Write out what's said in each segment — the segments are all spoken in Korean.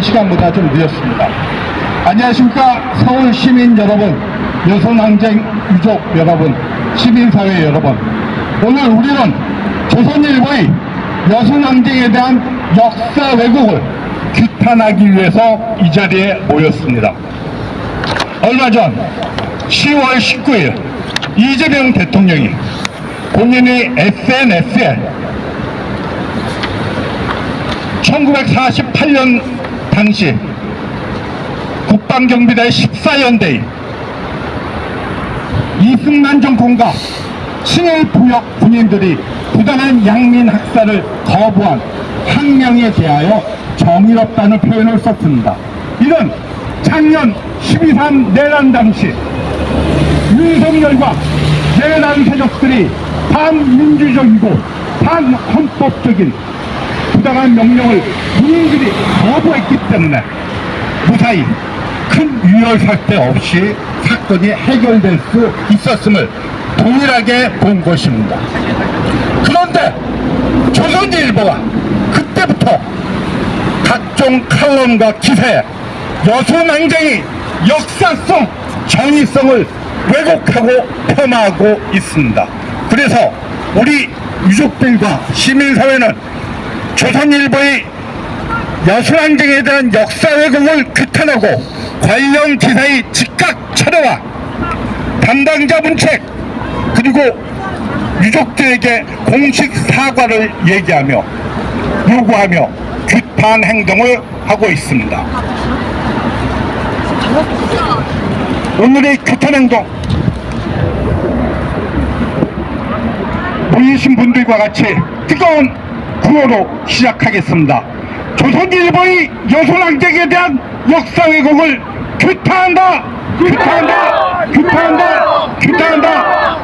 시간보다 좀 늦었습니다. 안녕하십니까. 서울 시민 여러분, 여성항쟁 유족 여러분, 시민사회 여러분. 오늘 우리는 조선일보의 여성항쟁에 대한 역사 왜곡을 규탄하기 위해서 이 자리에 모였습니다. 얼마 전 10월 19일 이재명 대통령이 본인의 SNS에 1948년 당시 국방경비대 14연대의 이승만 정권과 친일부역 군인들이 부당한 양민 학살을 거부한 항명에 대하여 정의롭다는 표현을 썼습니다. 이는 작년 12.3 내란 당시 윤석열과 내란 세력들이 반민주적이고 반헌법적인 부당한 명령을 국민들이 거부했기 때문에 무사히 큰 유혈사태 없이 사건이 해결될 수 있었음을 동일하게 본 것입니다. 그런데 조선일보가 그때부터 각종 칼럼과 기사에 여성항쟁의 역사성, 정의성을 왜곡하고 폄하하고 있습니다. 그래서 우리 유족들과 시민사회는 조선일보의 여성항쟁에 대한 역사 왜곡을 규탄하고 관련 기사의 즉각 철회와 담당자 문책 그리고 유족들에게 공식 사과를 얘기하며 요구하며 규탄 행동을 하고 있습니다. 오늘의 규탄 행동, 모이신 분들과 같이 뜨거운 구호로 시작하겠습니다. 조선일보의 여성항쟁에 대한 역사 왜곡을 규탄한다! 규탄한다! 규탄한다! 규탄한다!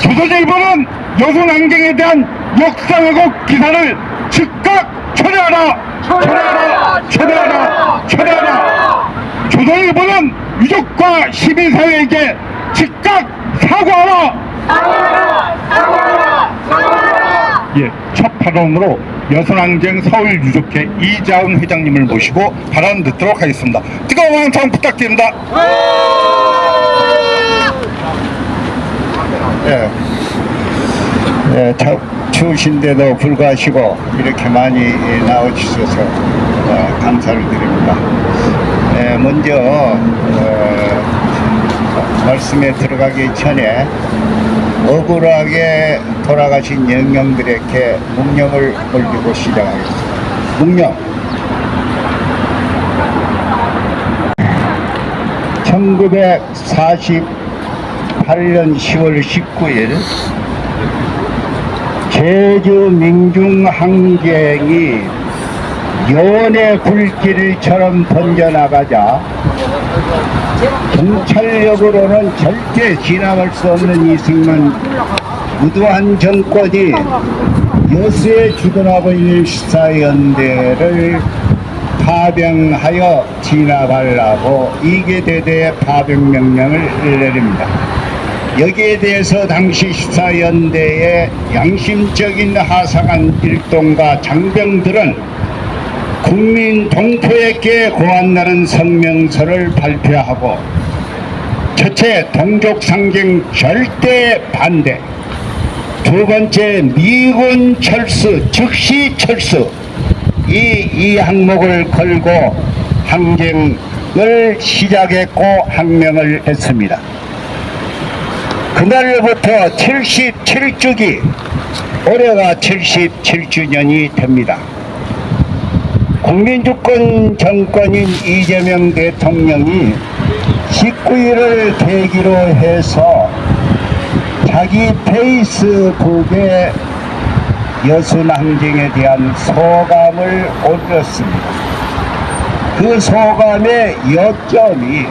조선일보는 여성항쟁에 대한 역사 왜곡 기사를 즉각 철회하라! 철회하라! 철회하라! 철회하라! 조선일보는 유족과 시민사회에게 즉각 사과하라! 사과하라! 사과하라! 사과하라! 예, 첫 발언으로 여성항쟁 서울유족회 이자은 회장님을 모시고 발언 듣도록 하겠습니다. 뜨거운 환성 부탁드립니다. 추우신데도 불구하시고 이렇게 많이 나와주셔서 감사를 드립니다. 먼저 말씀에 들어가기 전에 억울하게 돌아가신 영령들에게 묵념을 올리고 시작하겠습니다. 묵념. 1948년 10월 19일 제주 민중항쟁이 여원의 불길처럼 번져나가자 경찰력으로는 절대 진압할 수 없는 이승만 무도한 정권이 여수에 주둔하고 있는 시사연대를 파병하여 진압하려고 이계대대의 파병명령을 내립니다. 여기에 대해서 당시 시사연대의 양심적인 하상한 일동과 장병들은 국민 동포에게 고한다는 성명서를 발표하고 첫째, 동족상쟁 절대 반대. 두 번째, 미군 철수, 즉시 철수. 이 항목을 걸고 항쟁을 시작했고 항명을 했습니다. 그날부터 77주기, 올해가 77주년이 됩니다. 국민주권 정권인 이재명 대통령이 19일을 계기로 해서 자기 페이스북에 여순항쟁에 대한 소감을 올렸습니다. 그 소감의 요점이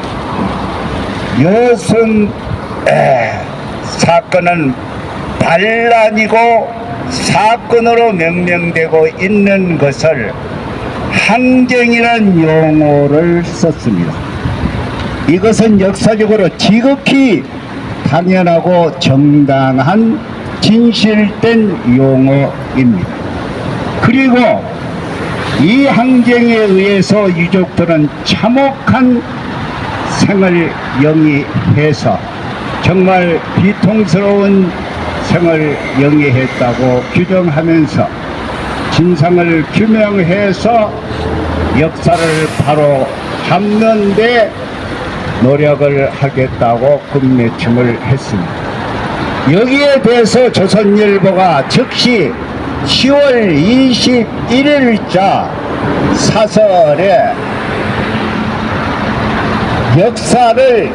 여순 사건은 반란이고 사건으로 명명되고 있는 것을 항쟁이라는 용어를 썼습니다. 이것은 역사적으로 지극히 당연하고 정당한 진실된 용어입니다. 그리고 이 항쟁에 의해서 유족들은 참혹한 생을 영위해서 정말 비통스러운 생을 영위했다고 규정하면서 진상을 규명해서 역사를 바로 잡는 데 노력을 하겠다고 끝맺음을 했습니다. 여기에 대해서 조선일보가 즉시 10월 21일자 사설에 역사를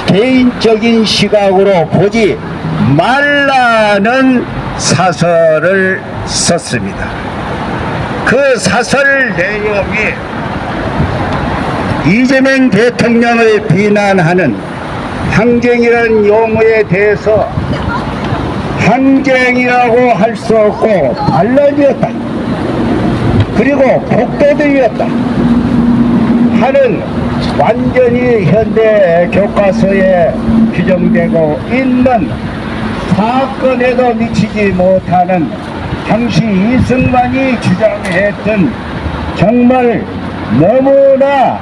개인적인 시각으로 보지 말라는 사설을 썼습니다. 그 사설 내용이 이재명 대통령을 비난하는 항쟁이라는 용어에 대해서 항쟁이라고 할 수 없고 반란이었다, 그리고 폭도들이었다 하는 완전히 현대 교과서에 규정되고 있는 사건에도 미치지 못하는 당시 이승만이 주장했던 정말 너무나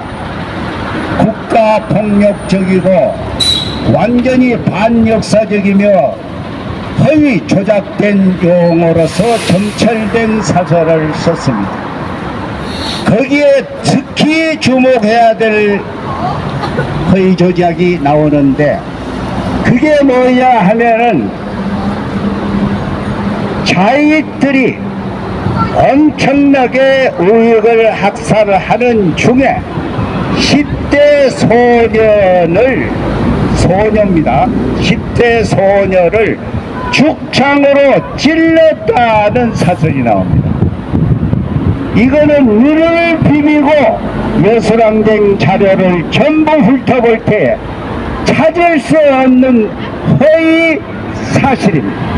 국가폭력적이고 완전히 반역사적이며 허위 조작된 용어로서 점철된 사설을 썼습니다. 거기에 특히 주목해야 될 허위 조작이 나오는데 그게 뭐냐 하면은 자익들이 엄청나게 우익을 학살을 하는 중에 10대 소녀입니다. 10대 소녀를 죽창으로 찔렀다는 사설이 나옵니다. 이거는 눈을 비비고 여술항쟁 자료를 전부 훑어볼 때 찾을 수 없는 허위 사실입니다.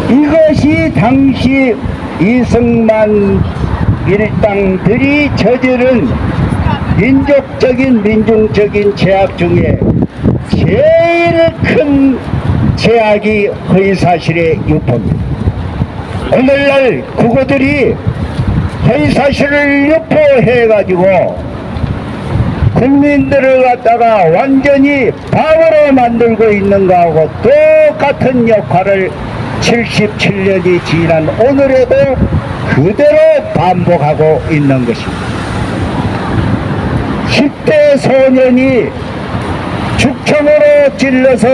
이것이 당시 이승만 일당들이 저지른 민족적인 민중적인 죄악 중에 제일 큰 죄악이 허위사실의 유포입니다. 오늘날 그거들이 허위사실을 유포해가지고 국민들을 갖다가 완전히 바보로 만들고 있는 거하고 똑같은 역할을 77년이 지난 오늘에도 그대로 반복하고 있는 것입니다. 10대 소년이 죽청으로 찔러서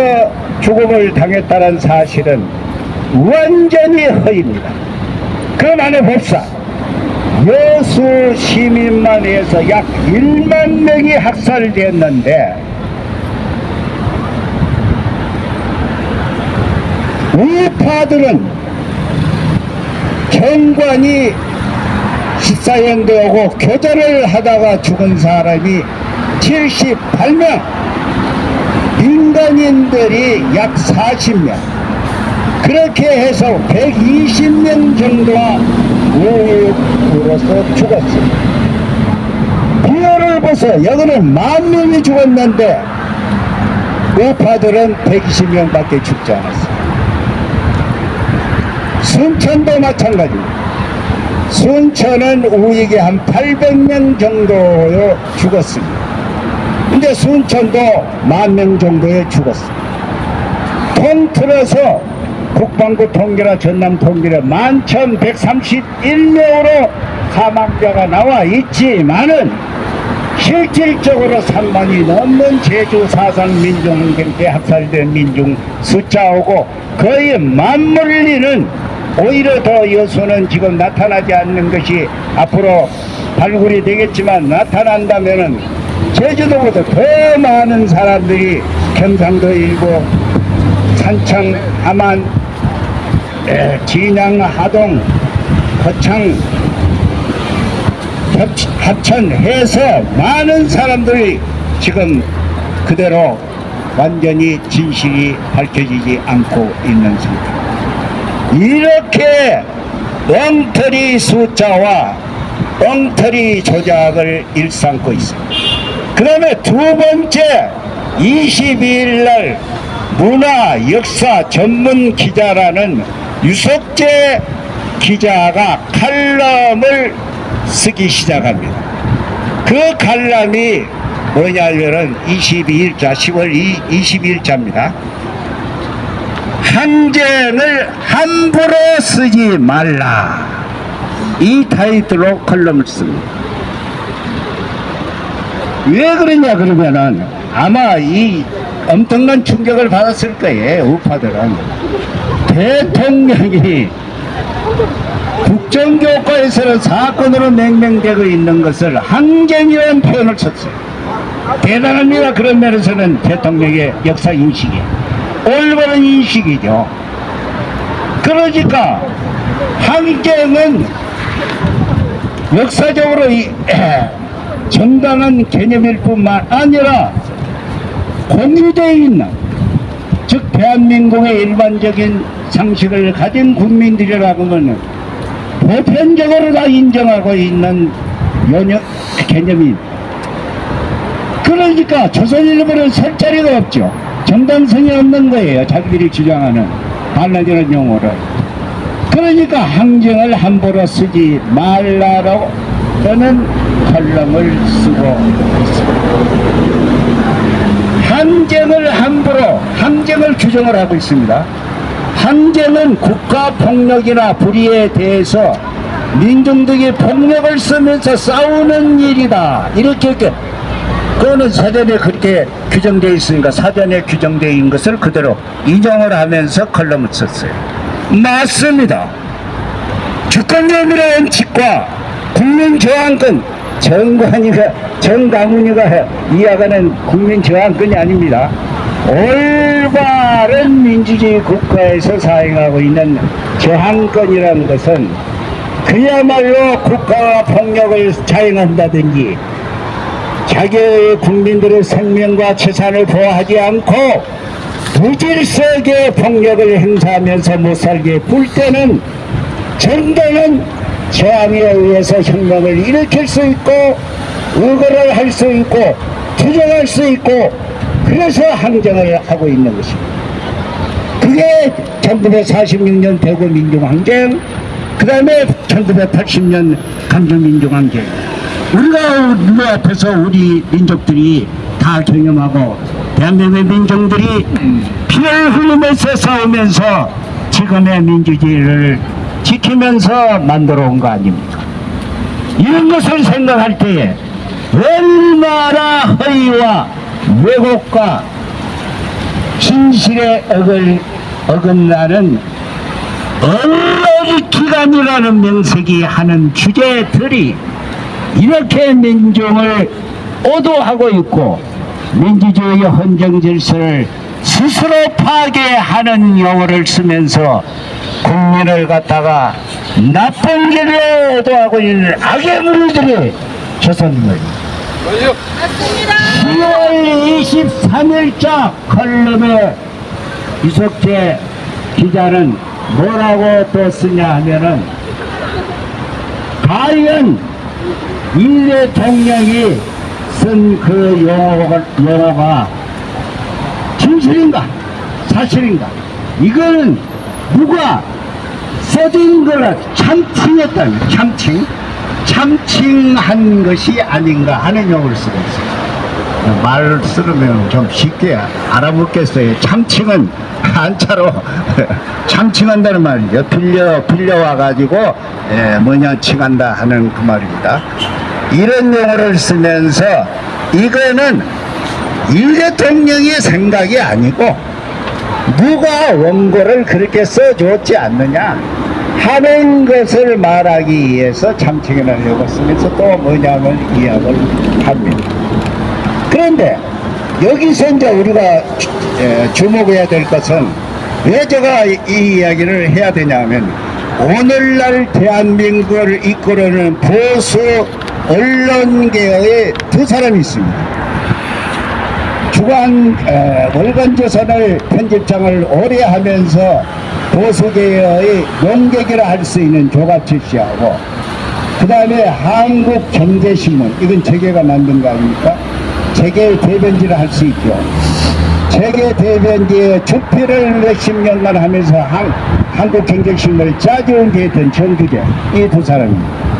죽음을 당했다는 사실은 완전히 허위입니다. 그럼 안에 봅시다. 여수 시민만 해서 약 1만 명이 학살됐는데 우파들은 정관이 식사연대 오고 교전을 하다가 죽은 사람이 78명, 민간인들이 약 40명, 그렇게 해서 120명 정도가 우울로서 죽었습니다. 비율을 보세요. 여기는 10,000명이 죽었는데 우파들은 120명밖에 죽지 않았어요. 순천도 마찬가지입니다. 순천은 우익이 한 800명 정도 죽었습니다. 근데 순천도 10,000명 정도에 죽었습니다. 통틀어서 국방부 통계나 전남 통계나 11,131명으로 사망자가 나와 있지만은 실질적으로 3만이 넘는 제주 4.3 민중항쟁 때 학살된 민중 숫자하고 거의 맞물리는, 오히려 더 여수는 지금 나타나지 않는 것이 앞으로 발굴이 되겠지만 나타난다면은 제주도보다 더 많은 사람들이 경상도 일부 산청, 함안, 진양, 하동, 거창, 합천해서 많은 사람들이 지금 그대로 완전히 진실이 밝혀지지 않고 있는 상태. 이렇게 엉터리 숫자와 엉터리 조작을 일삼고 있습니다. 그 다음에 두 번째, 22일 날 문화 역사 전문 기자라는 유석재 기자가 칼럼을 쓰기 시작합니다. 그 칼럼이 뭐냐면은 22일자 10월 22일자입니다. 항쟁을 함부로 쓰지 말라, 이 타이틀로 칼럼을 씁니다. 왜 그러냐 그러면은 아마 이 엄청난 충격을 받았을 거예요. 우파들은 대통령이 국정교과에서는 사건으로 명명되고 있는 것을 항쟁이라는 표현을 썼어요. 대단합니다. 그런 면에서는 대통령의 역사 인식이 올바른 인식이죠. 그러니까 항쟁은 역사적으로 정당한 개념일 뿐만 아니라 공유되어 있는, 즉 대한민국의 일반적인 상식을 가진 국민들이라고 하면 보편적으로 다 인정하고 있는 개념이, 그러니까 조선일보는 설 자리가 없죠. 정당성이 없는 거예요. 자기들이 주장하는 반란이라는 용어를. 그러니까 항쟁을 함부로 쓰지 말라라고 저는 칼럼을 쓰고 있습니다. 항쟁을 규정을 하고 있습니다. 항쟁은 국가폭력이나 불의에 대해서 민중들이 폭력을 쓰면서 싸우는 일이다, 이렇게 그거는 사전에 그렇게 규정되어 있으니까 사전에 규정되어 있는 것을 그대로 인정을 하면서 칼럼을 썼어요. 맞습니다. 주권조밀의 원칙과 국민저항권, 정강훈이가 이야기하는 국민저항권이 아닙니다. 올바른 민주주의 국가에서 사행하고 있는 저항권이라는 것은 그야말로 국가와 폭력을 자행한다든지 자기의 국민들의 생명과 재산을 보호하지 않고 무질서하게 폭력을 행사하면서 못살게 굴 때는 정당한 저항에 의해서 혁명을 일으킬 수 있고 의거를 할 수 있고 투쟁할 수 있고, 그래서 항쟁을 하고 있는 것입니다. 그게 1946년 대구 민중항쟁, 그 다음에 1980년 강정민중항쟁, 우리가 눈앞에서 우리 민족들이 다 경험하고 대한민국의 민족들이 피를 흘리면서 싸우면서 지금의 민주주의를 지키면서 만들어 온 거 아닙니까? 이런 것을 생각할 때에 얼마나 허위와 왜곡과 진실에 어긋나는 언론기관이라는 명색이 하는 주제들이 이렇게 민중을 오도하고 있고 민주주의의 헌정 질서를 스스로 파괴하는 용어를 쓰면서 국민을 갖다가 나쁜 길로 오도하고 있는 악의 무리들이 조선인입니다. 10월 23일자 칼럼에 이석재 기자는 뭐라고 또 쓰냐 하면은, 과연 이 대통령이 쓴 그 용어가 진실인가 사실인가, 이거는 누가 써진 거라 참칭했다는, 참칭한 것이 아닌가 하는 용어를 쓰고 있어요. 말을 쓰면 좀 쉽게 알아먹겠어요. 참칭은 한자로 참칭한다는 말이죠. 빌려와가지고 칭한다 하는 그 말입니다. 이런 용어를 쓰면서 이거는 이 대통령의 생각이 아니고 누가 원고를 그렇게 써줬지 않느냐 하는 것을 말하기 위해서 참칭이라는 용어를 쓰면서 또 뭐냐면 이야기를 합니다. 그런데 여기서 이제 우리가 주목해야 될 것은, 왜 제가 이 이야기를 해야 되냐면, 오늘날 대한민국을 이끌어내는 보수 언론계의 두 사람이 있습니다. 월간조선을 편집장을 오래 하면서 보수계의 용객이라 할 수 있는 조갑철 씨하고, 그 다음에 한국경제신문, 이건 재계가 만든 거 아닙니까? 재계 대변지를 할 수 있죠. 재계 대변지의 주필을 몇십 년간 하면서 한국경제신문에 짜주은계했던 정규재 이 두 사람입니다.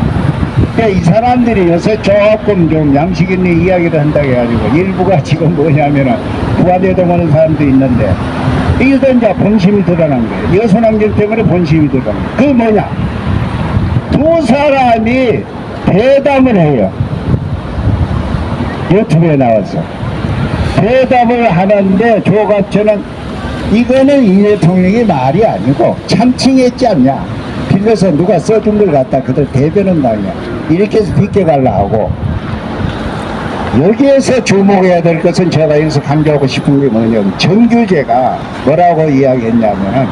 그러니까 이 사람들이 요새 조금 좀 양식 있는 이야기를 한다고 해가지고 일부가 지금 뭐냐면은 부하대동 하는 사람도 있는데 이게 이제 본심이 드러난 거예요. 여선항쟁 때문에 본심이 드러난 거예요. 그 뭐냐, 두 사람이 대담을 해요. 유튜브에 나와서 대담을 하는데 조갑천은 이거는 이 대통령이 말이 아니고 참칭했지 않냐, 빌려서 누가 써준 걸 갖다 그들 대변은 당이야 이렇게 해서 비껴갈라 하고, 여기에서 주목해야 될 것은 제가 여기서 강조하고 싶은 게 뭐냐면 정규재가 뭐라고 이야기했냐면은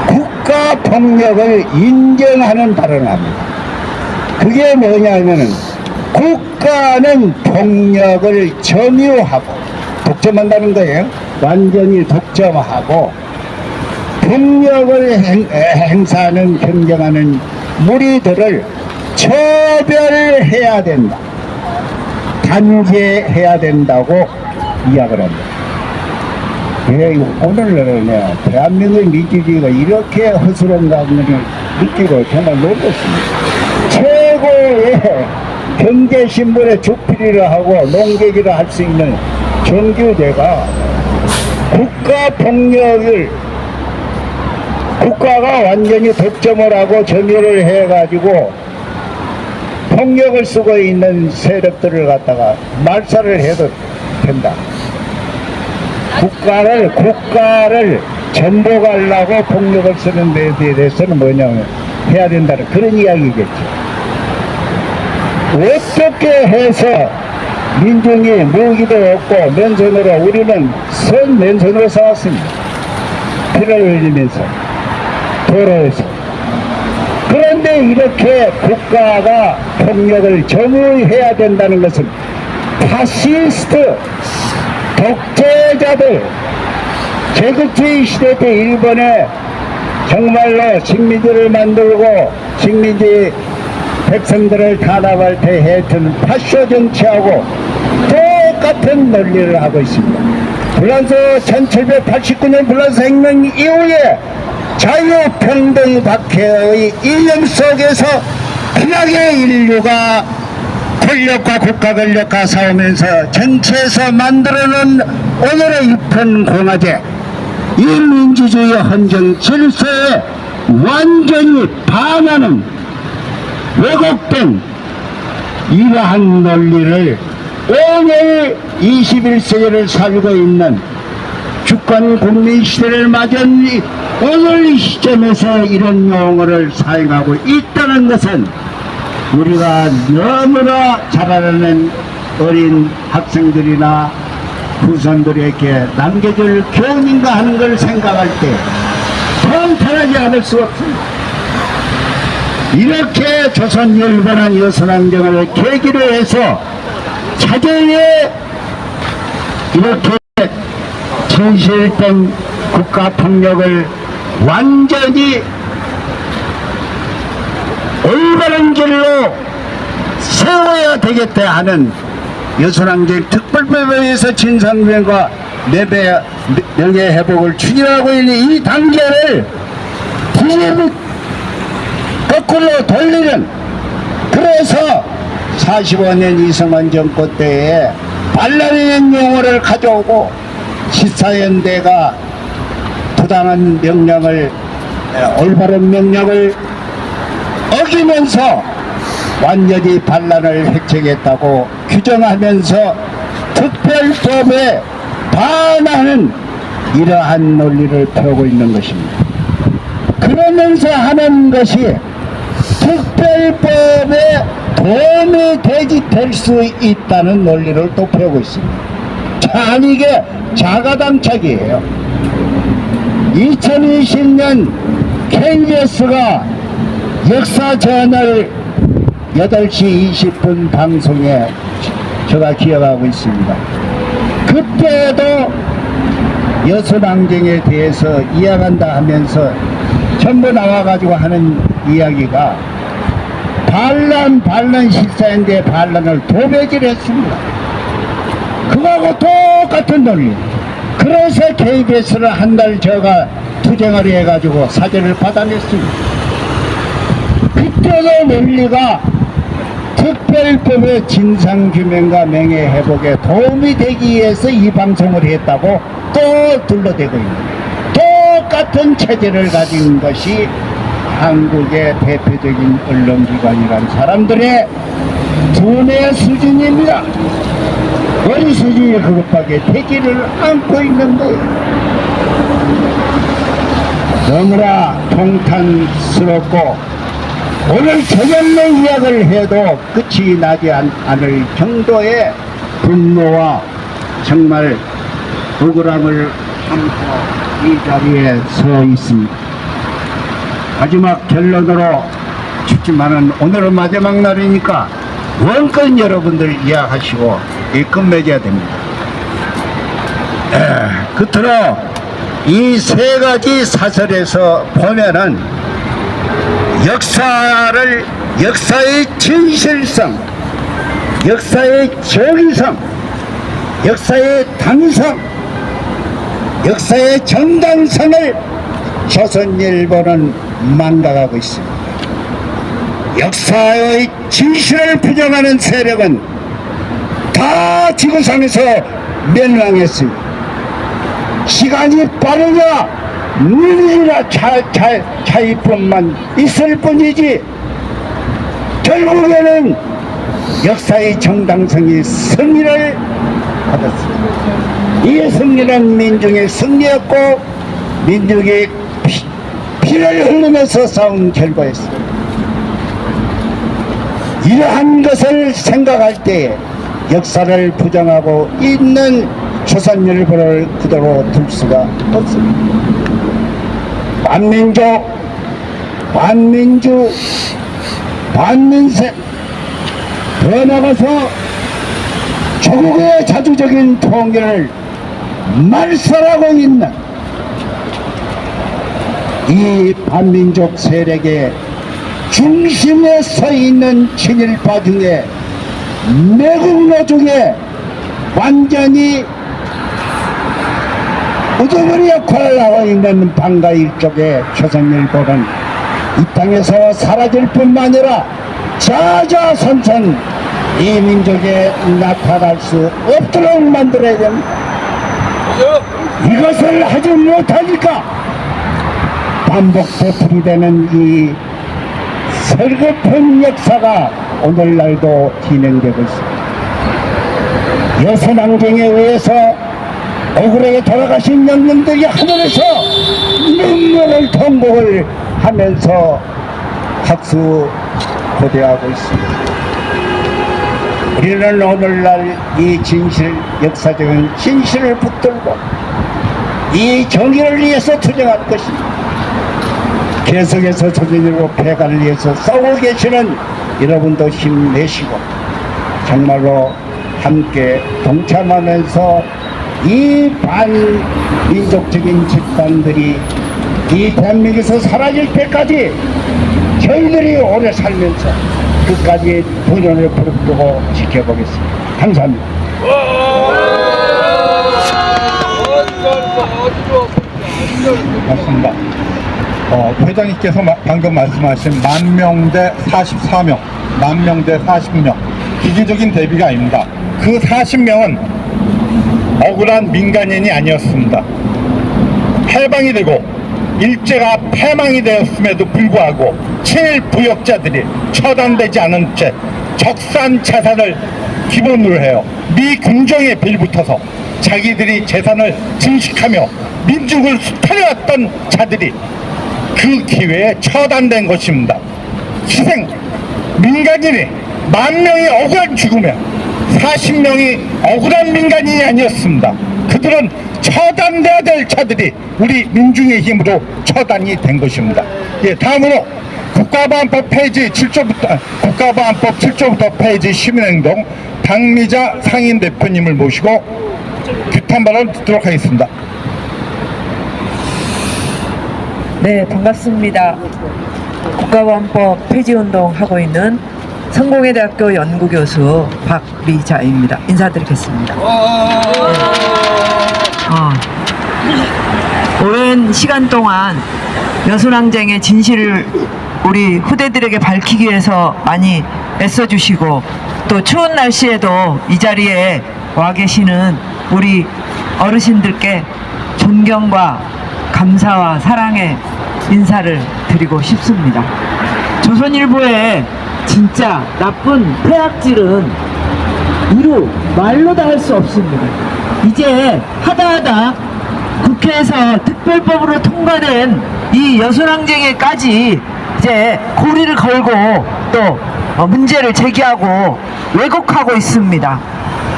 국가 폭력을 인정하는 발언을 합니다. 그게 뭐냐면은 국가는 폭력을 점유하고 독점한다는 거예요. 완전히 독점하고 폭력을 행사하는 경쟁하는 무리들을 처벌해야 된다, 단죄해야 된다고 이야기를 합니다. 오늘날은 대한민국의 민주주의가 이렇게 허술한가 느끼고 정말 놀랐습니다. 최고의 경제신문에 주필이라 하고 농객이라 할 수 있는 정규재가 국가 폭력을, 국가가 완전히 독점을 하고 점유를 해가지고 폭력을 쓰고 있는 세력들을 갖다가 말살을 해도 된다. 국가를 전복하려고 폭력을 쓰는 데에 대해서는 뭐냐면 해야 된다는 그런 이야기겠죠. 어떻게 해서 민중이 무기도 없고 맨손으로, 우리는 선 맨손으로 싸웠습니다. 피를 흘리면서 도로에서. 그런데 이렇게 국가가 폭력을 점유해야 된다는 것은 파시스트 독재자들, 제국주의 시대 때 일본에 정말로 식민지를 만들고 식민지 백성들을 탄압할 때 했던 파쇼 정치하고 똑같은 논리를 하고 있습니다. 불란서 1789년 불란서 혁명 이후에 자유평등 박해의 이념 속에서 편하게 인류가 권력과 국가 권력과 싸우면서 전체에서 만들어놓은 오늘의 입헌공화제, 이 민주주의 헌정 질서에 완전히 반하는 왜곡된 이러한 논리를 오늘 21세기를 살고 있는 주권 국민 시대를 맞은 오늘 이 시점에서 이런 용어를 사용하고 있다는 것은 우리가 너무나 잘 아는 어린 학생들이나 후손들에게 남겨줄 교훈인가 하는 걸 생각할 때 통탄하지 않을 수 없습니다. 이렇게 조선 일본한 여선항쟁을 계기로 해서 차제에 이렇게 진실된 국가 폭력을 완전히 올바른 길로 세워야 되겠다 하는 여선항쟁 특별법에 의해서 진상규명과 명예회복을 추진하고 있는 이 단계를 거꾸로 돌리는, 그래서 45년 이승만 정권 때에 반란이라는 용어를 가져오고 시사연대가 부당한 명령을, 올바른 명령을 어기면서 완전히 반란을 획책했다고 규정하면서 특별법에 반하는 이러한 논리를 펴고 있는 것입니다. 그러면서 하는 것이 특별법에 도움이 될 수 있다는 논리를 또 펴고 있습니다. 참 이게 자가당착이에요. 2020년 KBS가 역사저널 8시 20분 방송에 제가 기억하고 있습니다. 그때도 여선항쟁에 대해서 이야기한다 하면서 전부 나와가지고 하는 이야기가 반란 시사연대 반란을 도배질했습니다. 그거하고 똑같은 논리. 그래서 KBS를 한 달 제가 투쟁을 해가지고 사죄를 받아냈습니다. 그때도 논리가 특별법의 진상규명과 명예회복에 도움이 되기 위해서 이 방송을 했다고 또 둘러대고 있는 똑같은 체제를 가진 것이 한국의 대표적인 언론기관이란 사람들의 두뇌 수준입니다. 우리 수준이 그것밖에 되지를 않고 있는 거예요. 너무나 통탄스럽고 오늘 저녁에 이야기를 해도 끝이 나지 않을 정도의 분노와 정말 억울함을 담고 이 자리에 서 있습니다. 마지막 결론으로 춥지만은 오늘은 마지막 날이니까 원건 여러분들 이야기하시고 이 끝맺어야 됩니다. 끝으로 이 세 가지 사설에서 보면은 역사의 진실성, 역사의 정의성, 역사의 당위성, 역사의 정당성을 조선일보는 망각하고 있습니다. 역사의 진실을 부정하는 세력은 다 지구상에서 멸망했습니다. 시간이 빠르냐 느리나 차이뿐만 있을 뿐이지 결국에는 역사의 정당성이 승리를 받았습니다. 이 승리는 민중의 승리였고 민중의 피를 흘리면서 싸운 결과였습니다. 이러한 것을 생각할 때 역사를 부정하고 있는 조선일보를 그대로 둘 수가 없습니다. 반민족, 반민주, 반민생, 더 나아가서 조국의 자주적인 통일을 말살하고 있는 이 반민족 세력의 중심에 서 있는 친일파 중에 매국노 중에 완전히 우두머리 역할을 하고 있는 방가일 쪽의 조선일보는 이 땅에서 사라질 뿐만 아니라 자자선선 이 민족에 나타날 수 없도록 만들어야 됩니다. 이것을 하지 못하니까 반복 되풀이되는 이 설급한 역사가 오늘날도 진행되고 있습니다. 여선왕경에 의해서 억울하게 돌아가신 영령들이 하늘에서 눈물을 통곡을 하면서 학수 고대하고 있습니다. 우리는 오늘날 이 진실, 역사적인 진실을 붙들고 이 정의를 위해서 투쟁할 것입니다. 계속해서 조선일보 폐간을 위해서 싸우고 계시는 여러분도 힘내시고 정말로 함께 동참하면서 이 반민족적인 집단들이 이 대한민국에서 사라질 때까지 저희들이 오래 살면서 끝까지 본연을 부릅뜨고 지켜보겠습니다. 감사합니다. 맞습니다. 회장님께서 방금 말씀하신 10,000대 44명, 10,000대 40명 기계적인 대비가 아닙니다. 그 40명은 억울한 민간인이 아니었습니다. 해방이 되고 일제가 패망이 되었음에도 불구하고 친일 부역자들이 처단되지 않은 채 적산 재산을 기본으로 해요. 미궁정에 빌붙어서 자기들이 재산을 증식하며 민족을 수탈해왔던 자들이 그 기회에 처단된 것입니다. 희생 민간인이 10,000명이 억울한 죽음에 40명이 억울한 민간인이 아니었습니다. 그들은 처단돼야 될 자들이 우리 민중의 힘으로 처단이 된 것입니다. 예, 다음으로 국가보안법 페이지 7조부터 국가보안법 7조부터 페이지 시민행동 당미자 상인 대표님을 모시고 규탄 발언 듣도록 하겠습니다. 네, 반갑습니다. 국가보안법 폐지운동 하고 있는 성공회대학교 연구교수 박미자입니다. 인사드리겠습니다. 오랜 시간 동안 여순항쟁의 진실을 우리 후대들에게 밝히기 위해서 많이 애써주시고 또 추운 날씨에도 이 자리에 와 계시는 우리 어르신들께 존경과 감사와 사랑의 인사를 드리고 싶습니다. 조선일보의 진짜 나쁜 폐악질은 이루 말로 다 할 수 없습니다. 이제 하다하다 국회에서 특별법으로 통과된 이 여순항쟁에까지 이제 고리를 걸고 또 문제를 제기하고 왜곡하고 있습니다.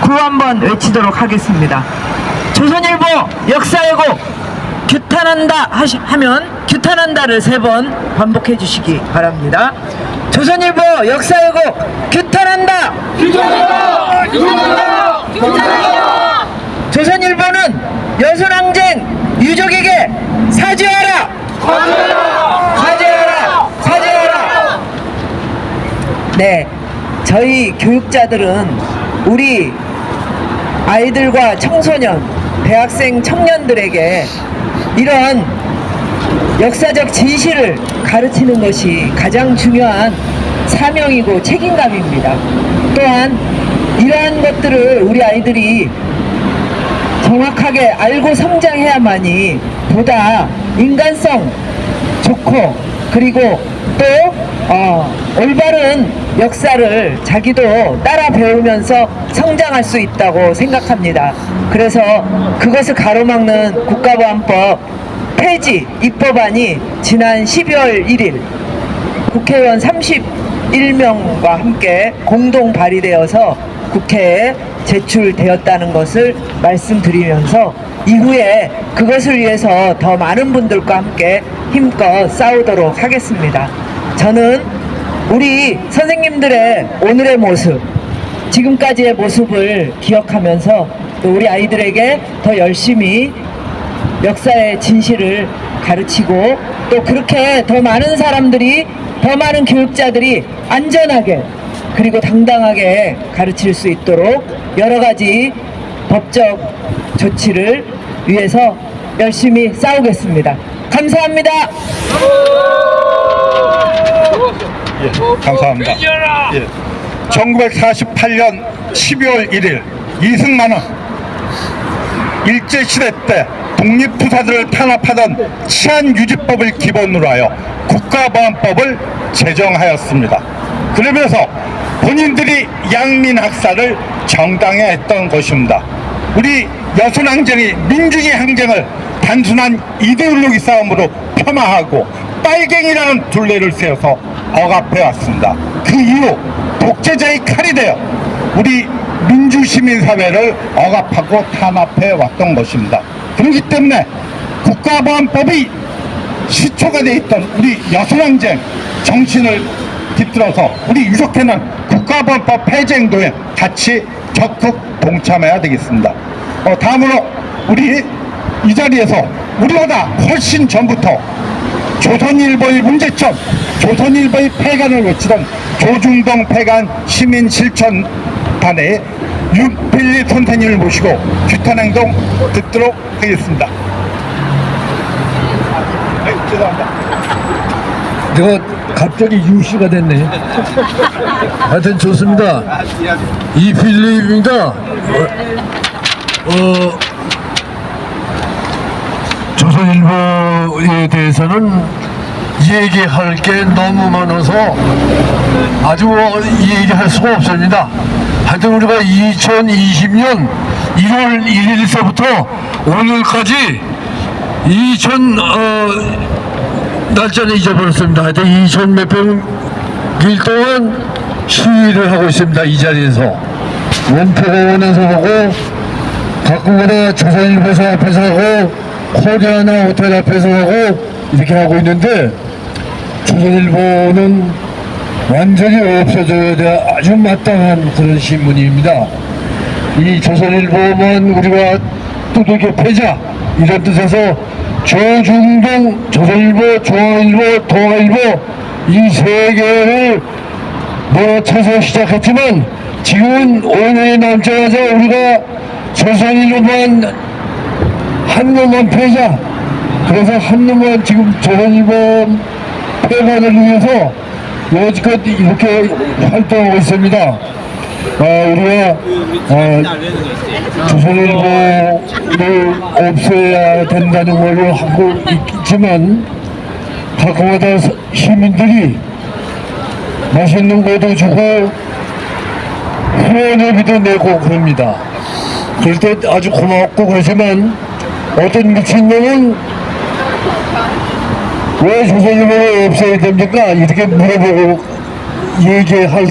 구호 한번 외치도록 하겠습니다. 조선일보 역사 왜곡 규탄한다 하면 규탄한다를 3번 반복해 주시기 바랍니다. 조선일보 역사 왜곡 규탄한다! 규탄한다! 규탄한다! 규탄한다! 조선일보는 여순항쟁 유족에게 사죄하라! 사죄하라! 사죄하라! 사죄하라! 네, 저희 교육자들은 우리 아이들과 청소년, 대학생 청년들에게 이런 역사적 진실을 가르치는 것이 가장 중요한 사명이고 책임감입니다. 또한 이러한 것들을 우리 아이들이 정확하게 알고 성장해야만이 보다 인간성 좋고 그리고 또 올바른 역사를 자기도 따라 배우면서 성장할 수 있다고 생각합니다. 그래서 그것을 가로막는 국가보안법 폐지 입법안이 지난 12월 1일 국회의원 31명과 함께 공동 발의되어서 국회에 제출되었다는 것을 말씀드리면서 이후에 그것을 위해서 더 많은 분들과 함께 힘껏 싸우도록 하겠습니다. 저는 우리 선생님들의 오늘의 모습, 지금까지의 모습을 기억하면서 또 우리 아이들에게 더 열심히 역사의 진실을 가르치고 또 그렇게 더 많은 사람들이 더 많은 교육자들이 안전하게 그리고 당당하게 가르칠 수 있도록 여러 가지 법적 조치를 위해서 열심히 싸우겠습니다. 감사합니다. 예, 감사합니다. 예, 1948년 12월 1일 이승만은 일제시대 때 독립투사들을 탄압하던 치안유지법을 기본으로 하여 국가보안법을 제정하였습니다. 그러면서 본인들이 양민학살을 정당화했던 것입니다. 우리 여순항쟁이 민중의 항쟁을 단순한 이데올로기 싸움으로 폄하하고 빨갱이라는 둘레를 세워서 억압해왔습니다. 그 이후 독재자의 칼이 되어 우리 민주시민사회를 억압하고 탄압해왔던 것입니다. 그렇기 때문에 국가보안법이 시초가 되어 있던 우리 여순항쟁 정신을 깃들어서 우리 유족회는 국가보안법 폐지 행동에 같이 적극 동참해야 되겠습니다. 다음으로 우리 이 자리에서 우리보다 훨씬 전부터 조선일보의 문제점, 조선일보의 폐간을 외치던 조중동 폐간 시민실천단의 윤필리 선생님을 모시고 규탄행동 듣도록 하겠습니다. 죄송합니다. 내가 갑자기 유씨가 됐네. 하여튼 좋습니다. 이필립입니다. 조선일보에 대해서는 얘기할 게 너무 많아서 아주 얘기할 수가 없습니다. 하여튼 우리가 2020년 1월 1일서부터 오늘까지 날짜는 잊어버렸습니다. 하여튼 2000 몇백일 동안 시위를 하고 있습니다. 이 자리에서 원포공원에서 하고 가끔가다 조선일보사 앞에서 하고 코리아나 호텔 앞에서 하고 이렇게 하고 있는데 조선일보는 완전히 없어져야 돼 아주 마땅한 그런 신문입니다. 이 조선일보만 우리가 두들겨 패자 이런 뜻에서 조중동, 조선일보, 중앙일보, 동아일보 이 세 개를 몰아쳐서 시작했지만 지금은 5년이 넘자마자 우리가 조선일보만 한 놈만 패자 그래서 한동안 지금 조선일보 폐간을 위해서 여지껏 이렇게 활동하고 있습니다. 우리가 조선일보를 없애야 된다는 걸로 하고 있지만 가끔가다 시민들이 맛있는 것도 주고 후원회비도 내고 그럽니다. 그럴 때 아주 고맙고 그러지만 어떤 미친놈은 왜 조선일보를 없애야 됩니까? 이렇게 물어보고 얘기할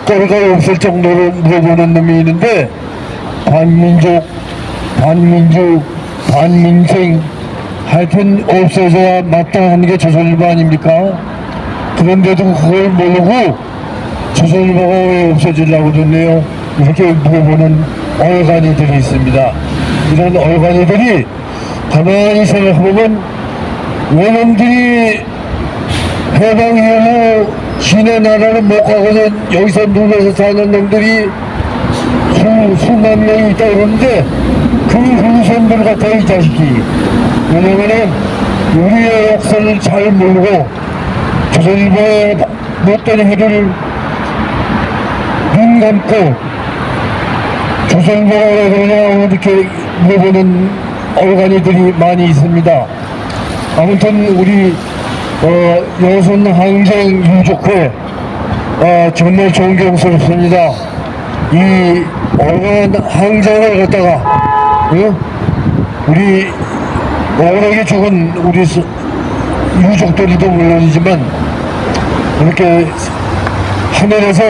거리가 없을 정도로 물어보는 놈이 있는데 반민족, 반민주, 반민생 하여튼 없어져야 마땅한 게 조선일보 아닙니까? 그런데도 그걸 모르고 조선일보가 왜 없어지려고 그러네요. 이렇게 물어보는 얼간이들이 있습니다. 이런 얼간이들이 가만히 생각해보면 원놈들이 해방 이후 지네 나라를 못 가거든 여기서 눌러서 사는 놈들이 수만 명이 있다 그러는데 그 후손들 같아 이 자식이. 왜냐면은 우리의 역사를 잘 모르고 조선일보의 못된 해를 눈 감고 조선일보가 왜 그러냐 이렇게 물어보는 얼간이들이 많이 있습니다. 아무튼 우리 여순 항쟁 유족회 정말 존경스럽습니다. 이 어려운 항쟁을 갖다가 우리 억울하게 죽은 우리 유족들도 물론이지만 이렇게 하늘에서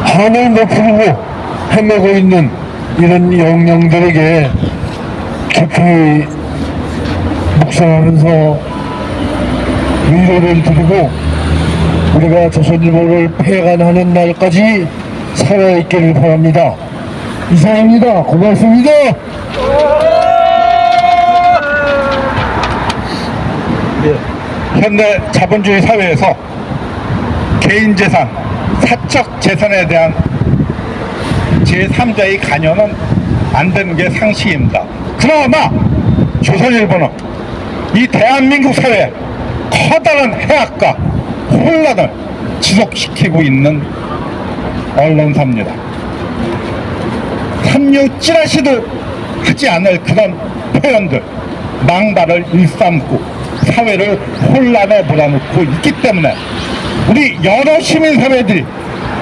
한을 높이고 헤매고 있는 이런 영령들에게 깊이 묵상하면서 위로를 드리고 우리가 조선일보를 폐간하는 날까지 살아있기를 바랍니다. 이상입니다. 고맙습니다. 현대 자본주의 사회에서 개인재산, 사적 재산에 대한 제3자의 관여는 안 되는 게 상식입니다. 그나마 조선일보는 이 대한민국 사회에 커다란 해악과 혼란을 지속시키고 있는 언론사입니다. 삼류 찌라시도 하지 않을 그런 표현들, 망발을 일삼고 사회를 혼란에 몰아넣고 있기 때문에 우리 여러 시민사회들이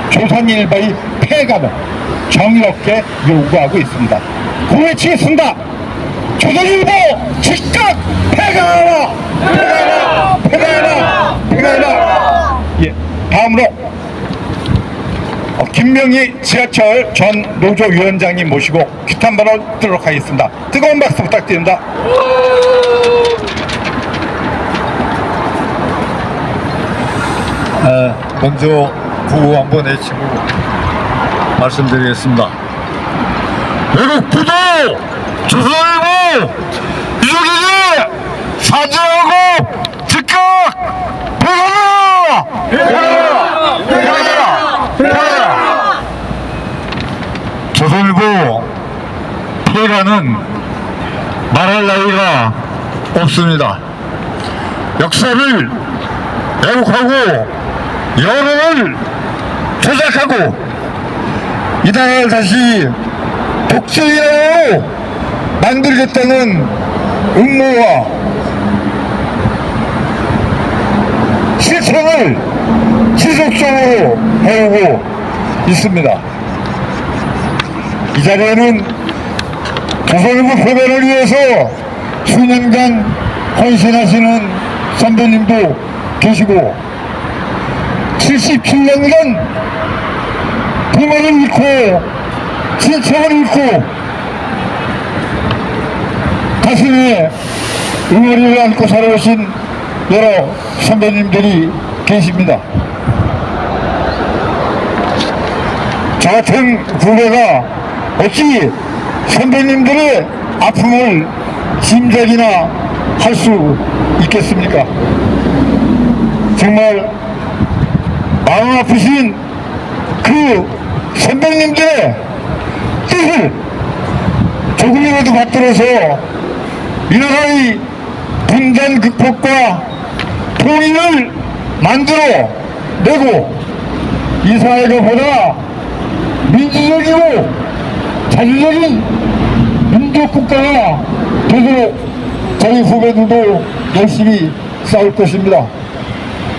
조선일보의 폐간을 정의롭게 요구하고 있습니다. 고외치겠습니다. 조선일보 즉각 폐간하라! 폐간하라! 폐간하라! 폐간하라! 예, 다음으로 김명희 지하철 전 노조위원장님 모시고 귀탄 발언 듣도록 하겠습니다. 뜨거운 박수 부탁드립니다. 먼저 구호 한번 외치고 말씀드리겠습니다. 외국 부도 조선일보 유족에게 사죄하고 즉각 폐간하라! 폐간하라! 폐간하라! 폐간하라! 조선일보 폐간은 말할 나위가 없습니다. 역사를 왜곡하고 여론을 조작하고 이 나라를 다시 독재로 만들겠다는 음모와 실천을 지속적으로 해오고 있습니다. 이 자리에는 조선일보 폐간을 위해서 수년간 헌신하시는 선배님도 계시고 77년간 부모를 잃고 친척을 잃고 가슴에 응어리를 안고 살아오신 여러 선배님들이 계십니다. 저 같은 후배가 어찌 선배님들의 아픔을 짐작이나 할 수 있겠습니까? 정말 마음 아프신 그 선배님들의 뜻을 조금이라도 따라서 이 나라의 분단 극복과 통일을 만들어 내고 이 사회가 보다 민주적이고 자주적인 민족국가가 되도록 저희 후배들도 열심히 싸울 것입니다.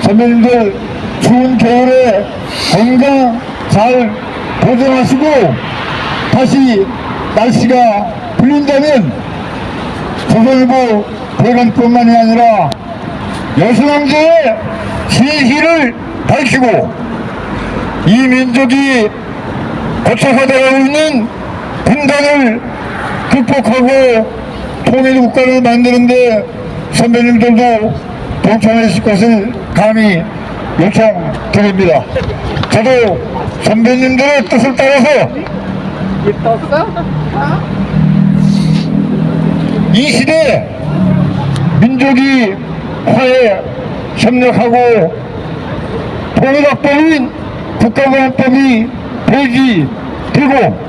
선배님들 추운 겨울에 건강 잘 보존하시고 다시 날씨가 풀린다면 조선일보 대관뿐만이 아니라 여수왕제의 진실을 밝히고 이 민족이 고착화되어 있는 분단을 극복하고 통일국가를 만드는데 선배님들도 동참하실 것을 감히 요청드립니다. 저도 선배님들의 뜻을 따라서 이 시대에 민족이 화해 협력하고 통일학법인 국가보안법이 폐지되고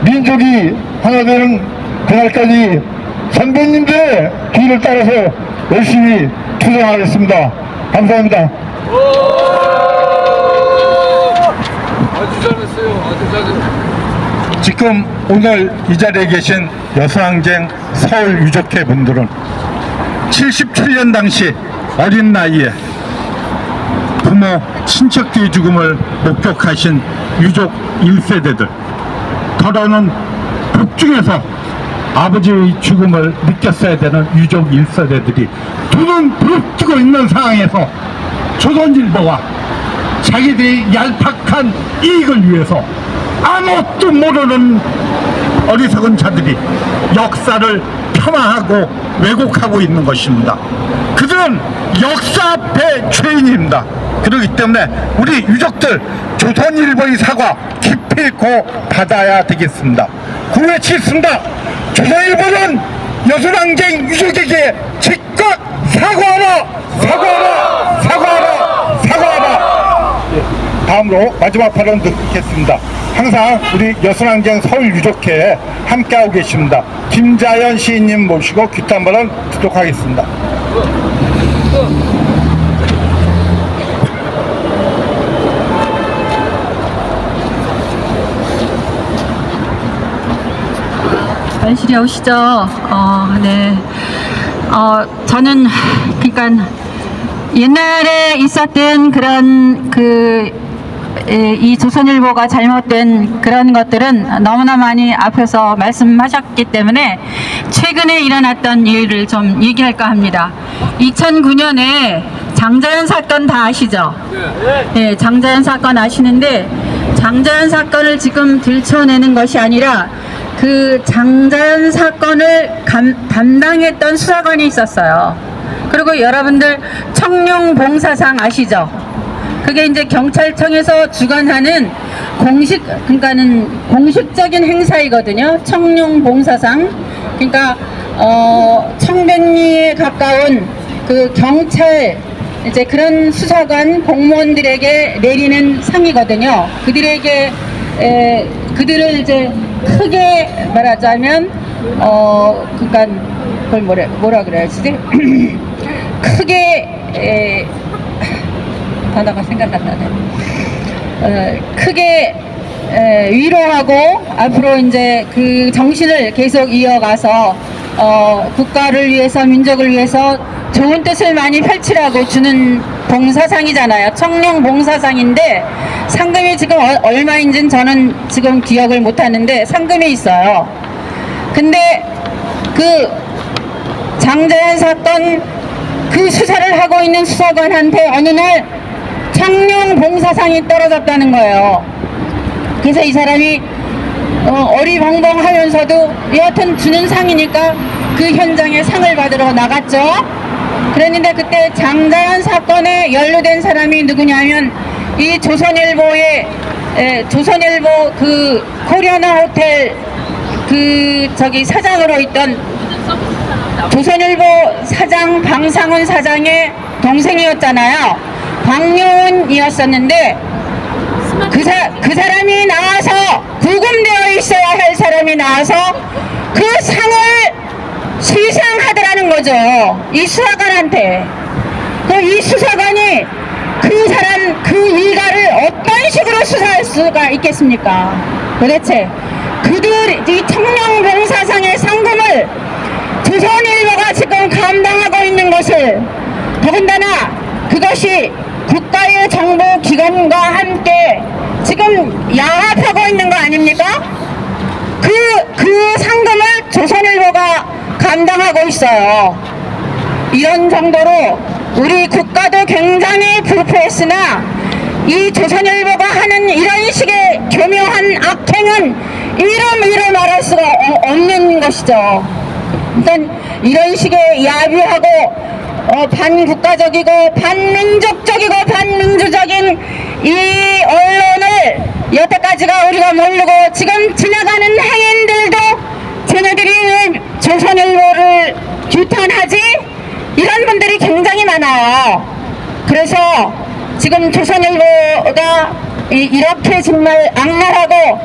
민족이 하나 되는 그날까지 선배님들의 길을 따라서 열심히 투쟁하겠습니다. 감사합니다. 아주 잘했어요. 아주 잘했어요. 지금 오늘 이 자리에 계신 여수항쟁 서울 유족회 분들은 77년 당시 어린 나이에 부모, 친척들의 죽음을 목격하신 유족 1세대들, 더러는 북중에서 아버지의 죽음을 느꼈어야 되는 유족 1세대들이 두 눈 부릅뜨고 있는 상황에서 조선일보와 자기들의 얄팍한 이익을 위해서 아무것도 모르는 어리석은 자들이 역사를 폄하하고 왜곡하고 있는 것입니다. 그들은 역사 앞에 죄인입니다. 그렇기 때문에 우리 유족들 조선일보의 사과 깊이 있고 받아야 되겠습니다. 구외치겠습니다. 조선일보는 여수항쟁 유족에게 즉각 사과하라! 사과하라! 사과하라! 사과하라! 다음으로 마지막 발언 듣겠습니다. 항상 우리 여수항쟁 서울 유족회에 함께하고 계십니다. 김자연 시인님 모시고 귀한 발언 듣도록 하겠습니다. 안실이 오시죠? 네. 저는 그러니까 옛날에 있었던 그런 이 조선일보가 잘못된 그런 것들은 너무나 많이 앞에서 말씀하셨기 때문에 최근에 일어났던 일을 좀 얘기할까 합니다. 2009년에 장자연 사건 다 아시죠? 네, 장자연 사건 아시는데 장자연 사건을 지금 들춰내는 것이 아니라 그 장자연 사건을 담당했던 수사관이 있었어요. 그리고 여러분들 청룡봉사상 아시죠? 그게 이제 경찰청에서 주관하는 그러니까는 공식적인 행사이거든요. 청룡봉사상. 그러니까 청백리에 가까운 그 경찰 이제 그런 수사관 공무원들에게 내리는 상이거든요. 그들을 이제 크게 말하자면 그러니까 그걸 뭐라 그래야지? 크게 단어가 생각 안 나네. 크게 위로하고 앞으로 이제 그 정신을 계속 이어가서 국가를 위해서 민족을 위해서 좋은 뜻을 많이 펼치라고 주는 봉사상이잖아요. 청룡 봉사상인데 상금이 지금 얼마인지는 저는 지금 기억을 못하는데 상금이 있어요. 근데 그 장자연 사건 그 수사를 하고 있는 수사관한테 어느 날 청룡 봉사상이 떨어졌다는 거예요. 그래서 이 사람이 어리벙벙하면서도 여하튼 주는 상이니까 그 현장에 상을 받으러 나갔죠. 그랬는데 그때 장자연 사건에 연루된 사람이 누구냐면 이 조선일보의 조선일보 그 코리아나 호텔 그 저기 사장으로 있던 조선일보 사장 방상훈 사장의 동생이었잖아요. 박용훈이었었는데 그 사람이 나와서 구금되어 있어야 할 사람이 나와서 그 상을 시상하더라는 거죠. 이 수사관한테. 이 수사관이 그 사람 그 일가를 어떤 식으로 수사할 수가 있겠습니까? 도대체 그들 이 청룡봉사상의 상금을 조선일보가 지금 감당하고 있는 것을, 더군다나 그것이 국가의 정부 기관과 함께 지금 야합하고 있는 거 아닙니까? 그 상금을 조선일보가 감당하고 있어요. 이런 정도로 우리 국가도 굉장히 불쾌했으나 이 조선일보가 하는 이런 식의 교묘한 악행은 이루 말할 수가 없는 것이죠. 일단 이런 식의 야비하고 반국가적이고 반민족적이고 반민주적인 이 언론을 여태까지가 우리가 모르고 지금 지나가는 행인들도 쟤네들이 왜 조선일보를 규탄하지? 이런 분들이 굉장히 많아요. 그래서 지금 조선일보가 이렇게 정말 악랄하고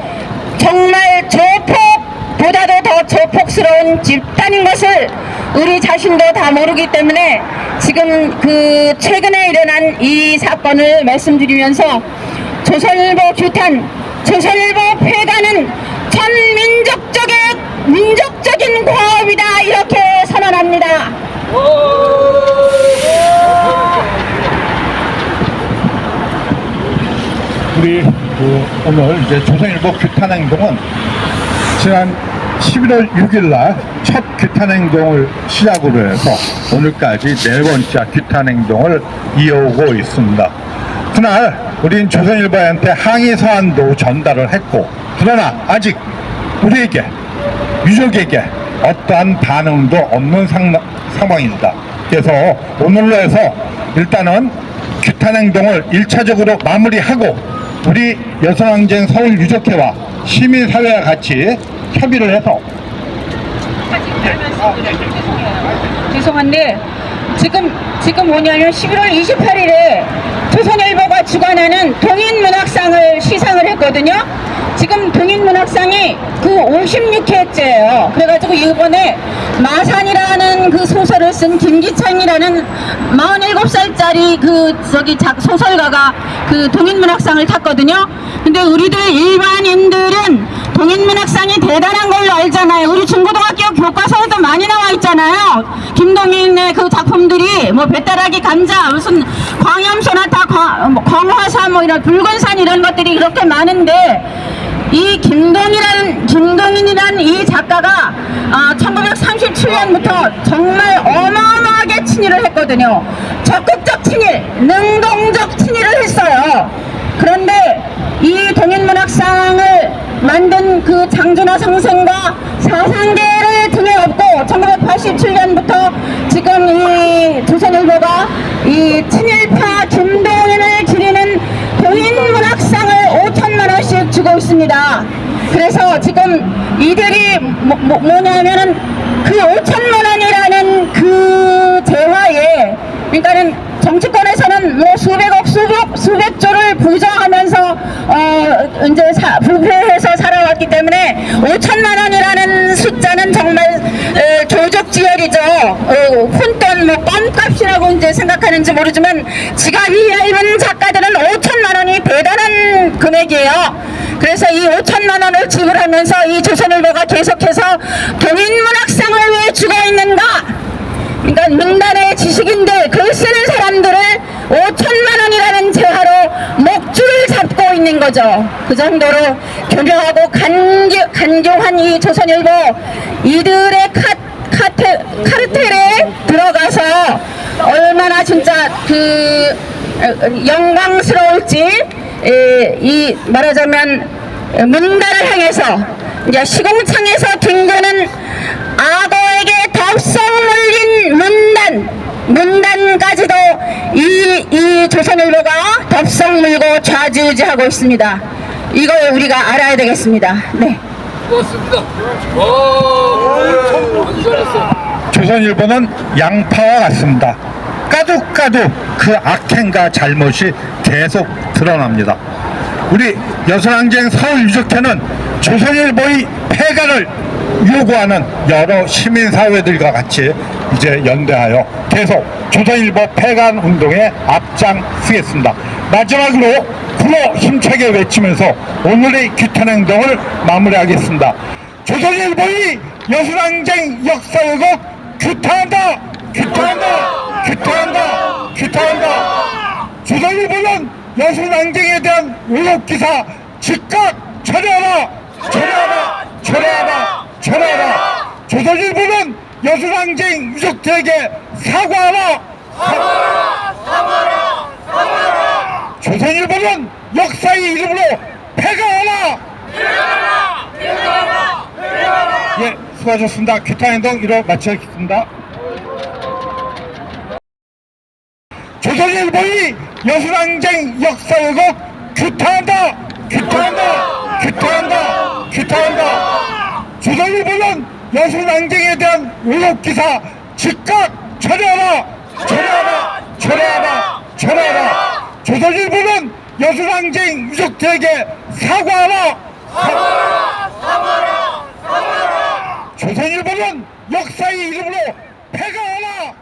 정말 조폭보다도 더 조폭스러운 집단인 것을 우리 자신도 다 모르기 때문에 지금 그 최근에 일어난 이 사건을 말씀드리면서 조선일보 규탄, 조선일보 폐간은 민족적인 과업이다, 이렇게 선언합니다. 우리 오늘 이제 조선일보 규탄 행동은 지난 11월 6일 날 첫 규탄 행동을 시작으로 해서 오늘까지 4번째 규탄 행동을 이어오고 있습니다. 그날 우린 조선일보한테 항의 서한도 전달을 했고, 그러나 아직 우리에게, 유족에게 어떠한 반응도 없는 상황입니다. 그래서 오늘로 해서 일단은 규탄 행동을 1차적으로 마무리하고 우리 여성항쟁 서울유족회와 시민사회와 같이 협의를 해서 죄송한데 지금 뭐냐면 11월 28일에 조선일보가 주관하는 동인문학상을 시상을 했거든요. 지금 동인문학상이 그 56회째예요. 그래가지고 이번에 마산이라는 그 소설을 쓴 김기창이라는 47살짜리 소설가가 그 동인문학상을 탔거든요. 근데 우리들 일반인들은 동인문학상이 대단한 걸로 알잖아요. 우리 중고등학교 교과서에도 많이 나와 있잖아요. 김동인의 그 작품들이 뭐 배따라기 감자, 무슨 광염소나타, 광화사, 뭐 이런 붉은산 이런 것들이 그렇게 많은데, 이 김동인이라는 이 작가가 1937년부터 정말 어마어마하게 친일을 했거든요. 적극적 친일, 능동적 친일을 했어요. 그런데 이 동인문학상을 만든 그 장준하 선생과 사상계를 등에 업고 1987년부터 지금 이 조선일보가 이 친일파 김동인을 기리는 동인문학상을 5천만 원씩 주고 있습니다. 그래서 지금 이들이 뭐냐면은 그 5천만 원이라는 그 재화에, 그러니까는 정치권에서는 뭐 수백억, 수백조를 부정하면서 이제 부패해서 살아왔기 때문에 5천만 원이라는 숫자는 정말 조족지혈이죠. 푼돈 뭐 껌값이라고 이제 생각하는지 모르지만 지갑이 얇은 작가들은 5천만 원이 대단한 금액이에요. 그래서 이 5천만 원을 지불하면서 이 조선일보가 계속해서 동인문학상을 왜 주고 있는가? 그러니까 문단의 지식인들, 글 쓰는 사람들을 5천만 원이라는 재화로 목줄을 잡고 있는 거죠. 그 정도로 교묘하고 간교한 이 조선일보, 이들의 카르텔에 들어가서 얼마나 진짜 그 영광스러울지, 이 말하자면 문단을 향해서 이제 시공창에서 뒹구는 악어에게 덥석 물린 문단까지도 이 조선일보가 덥석 물고 좌지우지하고 있습니다. 이걸 우리가 알아야 되겠습니다. 네. 고맙습니다. 아주 잘했어. 조선일보는 양파와 같습니다. 까도 그 악행과 잘못이 계속 드러납니다. 우리 여성항쟁 서울유족회는 조선일보의 폐간을 요구하는 여러 시민사회들과 같이 이제 연대하여 계속 조선일보 폐간 운동에 앞장서겠습니다. 마지막으로 구호 힘차게 외치면서 오늘의 규탄 행동을 마무리하겠습니다. 조선일보의 여순항쟁 역사 왜곡 규탄한다! 규탄한다! 규탄한다! 규탄한다! 조선일보는 여순항쟁에 대한 왜곡 기사 즉각 철회하라! 철회하라! 철회하라! 철회하라! 조선일보는 여순항쟁 유족들에게 사과하라! 사과하라! 사과하라! 사과하라! 조선일보는 역사의 이름으로 폐가하라! 폐가하라! 폐가하라! 폐가하라! 예, 수고하셨습니다. 규탄 행동 이로 마치겠습니다. 조선일보의 여순항쟁 역사 왜곡 규탄한다! 규탄한다! 규탄한다! 규탄한다! 조선일보는 여순항쟁에 대한 왜곡 기사 즉각 철회하라! 철회하라! 철회하라! 철회하라! 조선일보는 여순항쟁 유족들에게 사과하라! 사과하라! 사과하라! 사과하라! 조선일보는 역사의 이름으로 폐가하라!